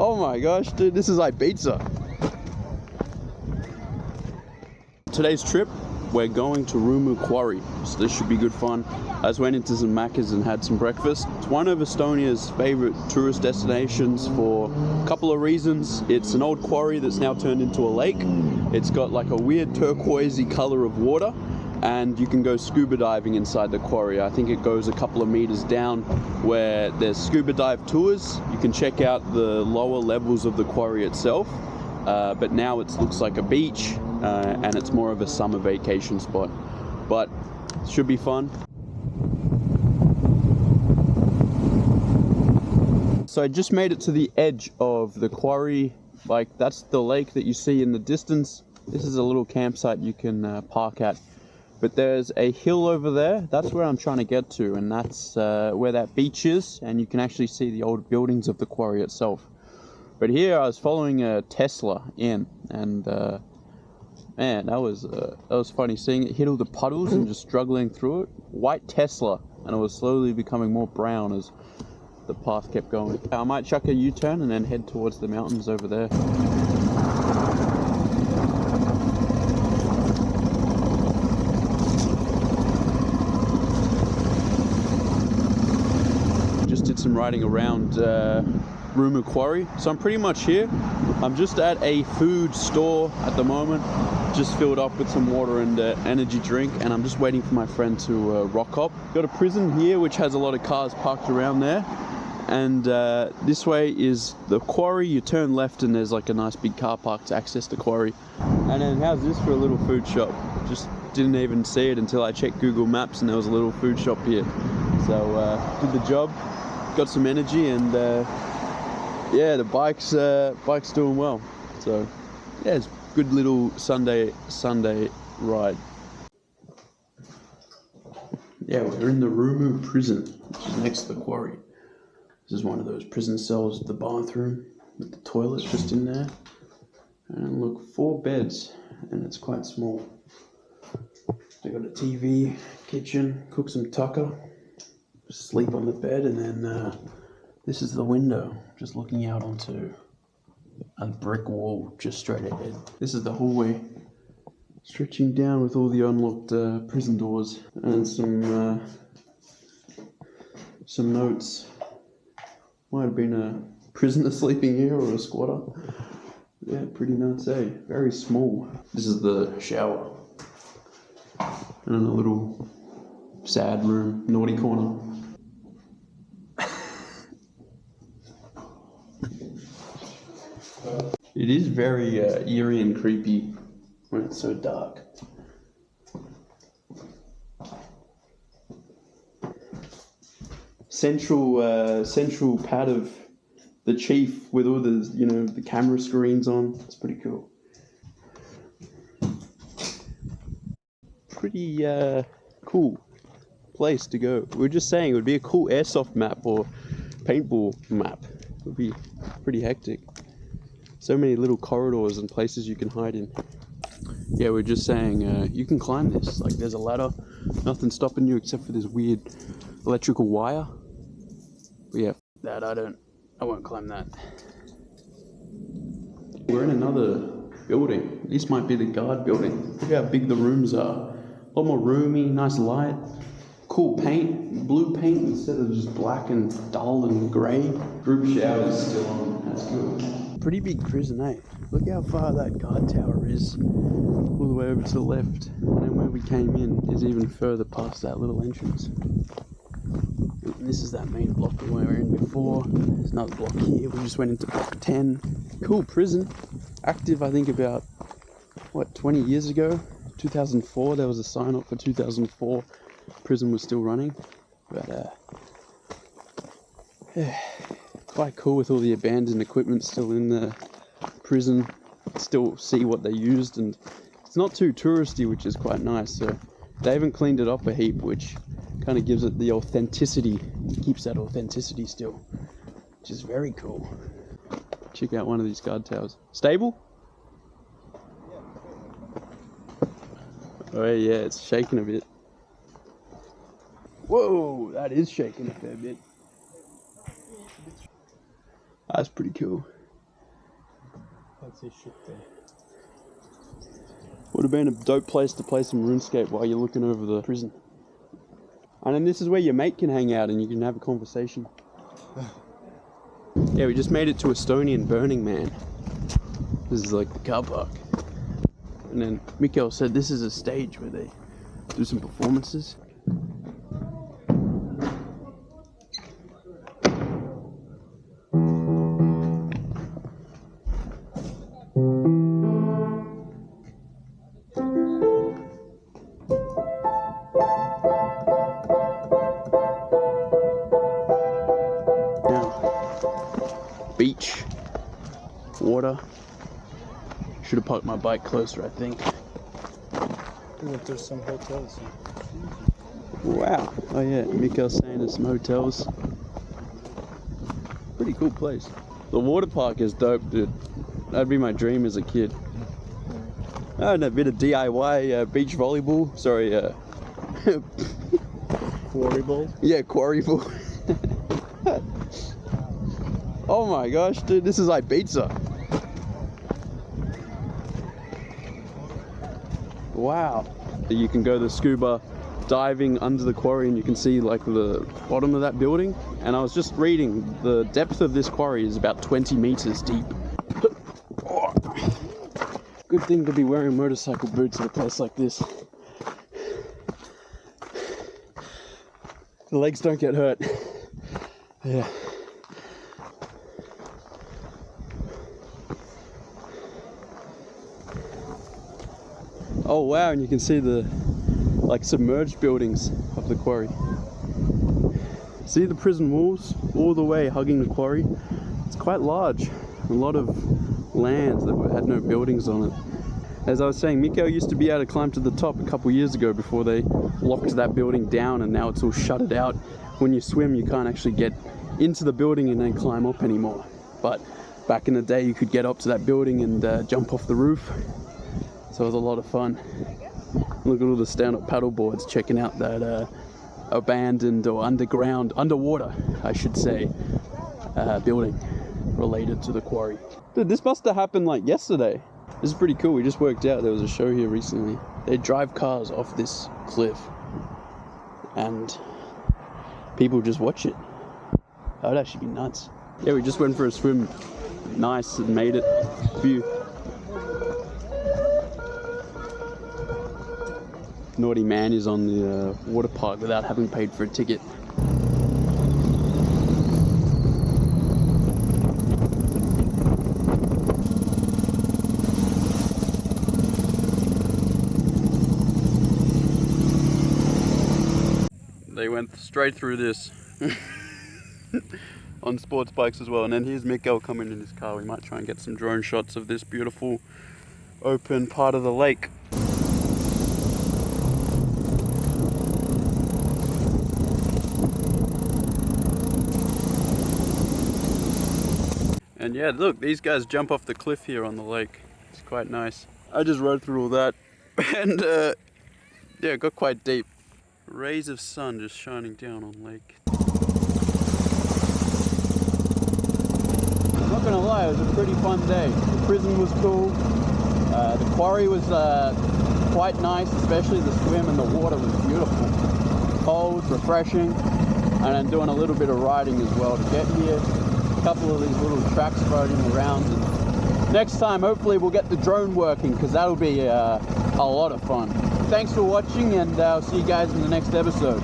Oh my gosh, dude, this is like pizza. Today's trip, we're going to Rummu Quarry, so this should be good fun. I just went into some Macca's and had some breakfast. It's one of Estonia's favorite tourist destinations for a couple of reasons. It's an old quarry that's now turned into a lake. It's got like a weird turquoisey color of water, and you can go scuba diving inside the quarry. I think it goes a couple of meters down where there's scuba dive tours. You can check out the lower levels of the quarry itself, but now it looks like a beach, and it's more of a summer vacation spot. But it should be fun. So I just made it to the edge of the quarry. Like, that's the lake that you see in the distance. This is a little campsite you can park at. But there's a hill over there. That's where I'm trying to get to, and that's where that beach is, and you can actually see the old buildings of the quarry itself. But here I was following a Tesla in, and man, that was funny seeing it hit all the puddles and just struggling through it. White Tesla, and it was slowly becoming more brown as the path kept going. I might chuck a U-turn and then head towards the mountains over there. Just did some riding around Rummu Quarry. So I'm pretty much here. I'm just at a food store at the moment. Just filled up with some water and energy drink, and I'm just waiting for my friend to rock up. Got a prison here which has a lot of cars parked around there, and this way is the quarry. You turn left and there's like a nice big car park to access the quarry. And then how's this for a little food shop? Just didn't even see it until I checked Google Maps and there was a little food shop here. So did the job, got some energy, and yeah, the bike's doing well. So yeah, it's a good little Sunday ride. Yeah, we're in the Rummu prison, which is next to the quarry. This is one of those prison cells, the bathroom with the toilet just in there. And look, 4 beds, and it's quite small. They got a TV, kitchen, cook some tucker, sleep on the bed, and then this is the window, just looking out onto a brick wall just straight ahead. This is the hallway, stretching down with all the unlocked prison doors, and some notes. Might have been a prisoner sleeping here or a squatter. Yeah, pretty nuts, eh? Very small. This is the shower. And a little sad room, naughty corner. It is very eerie and creepy when it's so dark. Central pad of the chief with all the, you know, the camera screens on. It's pretty cool. Pretty cool place to go. We were just saying it would be a cool airsoft map or paintball map. It would be pretty hectic. So many little corridors and places you can hide in. Yeah, we're just saying you can climb this. Like, there's a ladder, nothing stopping you except for this weird electrical wire. But yeah, that I won't climb that. We're in another building. This might be the guard building. Look how big the rooms are. A lot more roomy, nice light, cool paint, blue paint instead of just black and dull and grey. Group showers still on. That's good. Pretty big prison, eh? Look how far that guard tower is. All the way over to the left. And then where we came in is even further past that little entrance. And this is that main block we were in before. There's another block here. We just went into block 10. Cool prison. Active, I think, about, what, 20 years ago? 2004, there was a sign up for 2004. Prison was still running. But, yeah, quite cool with all the abandoned equipment still in the prison. Still see what they used, and it's not too touristy, which is quite nice. So they haven't cleaned it up a heap, which kind of gives it the authenticity, keeps that authenticity still, which is very cool. Check out one of these guard towers. Stable? Oh yeah, it's shaking a bit. Whoa, that is shaking a fair bit. That's pretty cool. Can't see shit there. Would have been a dope place to play some RuneScape while you're looking over the prison. And then this is where your mate can hang out and you can have a conversation. Yeah, we just made it to Estonia and Burning Man. This is like the car park. And then Mihkel said this is a stage where they do some performances. Beach, water. Should have parked my bike closer, I think. There's some hotels. Wow. Oh yeah, Mihkel's saying there's some hotels. Pretty cool place. The water park is dope, dude. That'd be my dream as a kid. Oh, and a bit of DIY beach volleyball. Sorry, Quarry ball? yeah, quarry ball. Oh my gosh, dude, this is like pizza. Wow. You can go the scuba diving under the quarry and you can see like the bottom of that building. And I was just reading, the depth of this quarry is about 20 meters deep. Good thing to be wearing motorcycle boots at a place like this. The legs don't get hurt. Yeah. Oh wow, and you can see the like submerged buildings of the quarry. See the prison walls all the way hugging the quarry? It's quite large. A lot of land that had no buildings on it. As I was saying, Mihkel used to be able to climb to the top a couple years ago before they locked that building down, and now it's all shuttered out. When you swim, you can't actually get into the building and then climb up anymore. But back in the day, you could get up to that building and jump off the roof. So it was a lot of fun. Look at all the stand-up paddle boards checking out that abandoned or underwater, I should say, building related to the quarry. Dude, this must have happened like yesterday. This is pretty cool. We just worked out there was a show here recently. They drive cars off this cliff and people just watch it. That would actually be nuts. Yeah, we just went for a swim. Nice and made it. View. Naughty man is on the water park without having paid for a ticket. They went straight through this on sports bikes as well. And then here's Mihkel coming in his car. We might try and get some drone shots of this beautiful open part of the lake. And yeah, look, these guys jump off the cliff here on the lake. It's quite nice. I just rode through all that and yeah, it got quite deep. Rays of sun just shining down on the lake. I'm not gonna lie, it was a pretty fun day. The prison was cool. The quarry was quite nice, especially the swim, and the water was beautiful. Cold, refreshing, and then doing a little bit of riding as well to get here. A couple of these little tracks riding around, and next time hopefully we'll get the drone working, because that'll be a lot of fun. Thanks for watching, and I'll see you guys in the next episode.